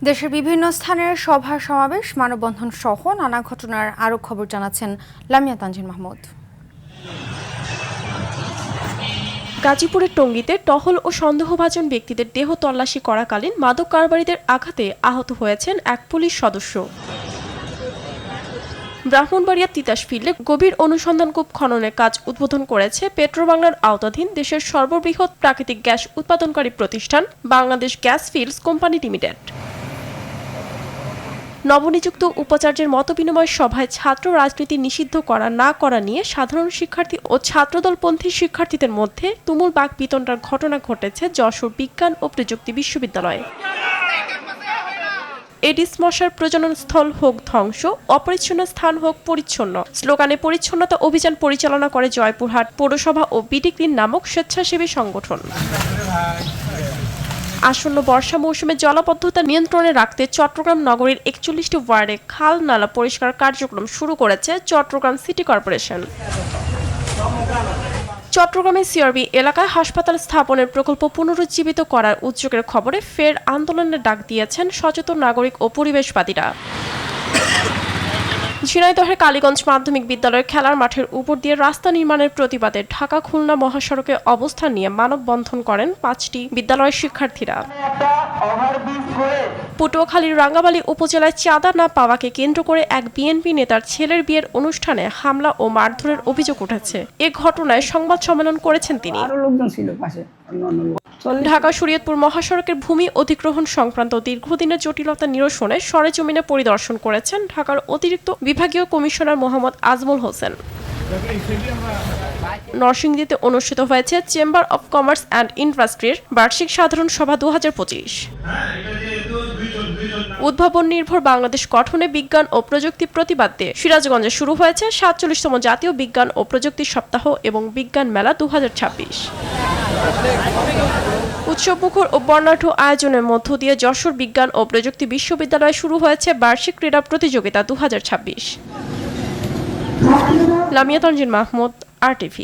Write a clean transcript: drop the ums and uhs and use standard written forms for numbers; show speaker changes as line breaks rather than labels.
দেশের বিভিন্ন স্থানের সভা সমাবেশ মানববন্ধন সহ নানা ঘটনার আরও খবর জানাচ্ছেন লামিয়া তানজিন মাহমুদ।
গাজীপুরের টঙ্গীতে টহল ও সন্দেহভাজন ব্যক্তিদের দেহ তল্লাশি করাকালীন মাদক কারবারিদের আঘাতে আহত হয়েছেন এক পুলিশ সদস্য। ব্রাহ্মণবাড়িয়ার তিতাস ফিল্ডে গভীর অনুসন্ধান কূপ খননের কাজ উদ্বোধন করেছে পেট্রোবাংলার আওতাধীন দেশের সর্ববৃহৎ প্রাকৃতিক গ্যাস উৎপাদনকারী প্রতিষ্ঠান Bangladesh gas fields company limited. নবনিযুক্ত উপাচার্যের মতবিনিময় সভায় ছাত্র রাজনীতি নিষিদ্ধ করা না করা নিয়ে সাধারণ শিক্ষার্থী ও ছাত্রদলপন্থী শিক্ষার্থীদের মধ্যে তুমুল বাকবিতণ্ডার ঘটনা ঘটেছে যশোর বিজ্ঞান ও প্রযুক্তি বিশ্ববিদ্যালয়ে। এডিস মশার প্রজনন স্থল হোক ধ্বংস, অপরিচ্ছন্ন স্থান হোক পরিচ্ছন্ন স্লোগানে পরিচ্ছন্নতা অভিযান পরিচালনা করে জয়পুরহাট পৌরসভা ও বিডি ক্লিন নামক স্বেচ্ছাসেবী সংগঠন। আসন্ন বর্ষা মৌসুমে জলাবদ্ধতা নিয়ন্ত্রণে রাখতে চট্টগ্রাম নগরীর ৪১টি ওয়ার্ডে খাল নালা পরিষ্কার কার্যক্রম শুরু করেছে চট্টগ্রাম সিটি কর্পোরেশন। চট্টগ্রামের সিআরবি এলাকায় হাসপাতাল স্থাপনের প্রকল্প পুনরুজ্জীবিত করার উদ্যোগের খবরে ফের আন্দোলনের ডাক দিয়েছেন সচেতন নাগরিক ও পরিবেশবাদীরা। ঝিনাইদহের কালীগঞ্জ মাধ্যমিক বিদ্যালয়ের খেলার মাঠের উপর দিয়ে রাস্তা নির্মাণের প্রতিবাদে ঢাকা খুলনা মহাসড়কে অবস্থান নিয়ে মানববন্ধন করেন ৫টি বিদ্যালয়ের শিক্ষার্থীরা। পটুয়াখালীর রাঙ্গামালী উপজেলায় চাঁদা না পাওয়াকে কেন্দ্র করে এক বিএনপি নেতার ছেলের বিয়ের অনুষ্ঠানে হামলা ও মারধরের অভিযোগ উঠেছে। এ ঘটনায় সংবাদ সম্মেলন করেছেন তিনি। ঢাকা শরীয়তপুর মহাসড়কের ভূমি অধিগ্রহণ সংক্রান্ত দীর্ঘদিনের জটিলতা নিরসনে সরেজমিনে পরিদর্শন করেছেন ঢাকার অতিরিক্ত বিভাগীয় কমিশনার মোহাম্মদ আজমল হোসেন। নরসিংদীতে অনুষ্ঠিত হয়েছে চেম্বার অব কমার্স অ্যান্ড ইন্ডাস্ট্রির বার্ষিক সাধারণ সভা ২০২৫। উদ্ভাবন নির্ভর বাংলাদেশ গঠনে বিজ্ঞান ও প্রযুক্তি প্রতিবাদ দিয়ে সিরাজগঞ্জে শুরু হয়েছে ৪৭তম জাতীয় বিজ্ঞান ও প্রযুক্তি সপ্তাহ এবং বিজ্ঞান মেলা ২০২৬। উৎসবমুখর ও বর্ণাঢ্য আয়োজনের মধ্য দিয়ে যশোর বিজ্ঞান ও প্রযুক্তি বিশ্ববিদ্যালয়ে শুরু হয়েছে বার্ষিক ক্রীড়া প্রতিযোগিতা ২০২৬। লামিয়া তানজিন মাহমুদ, RTV।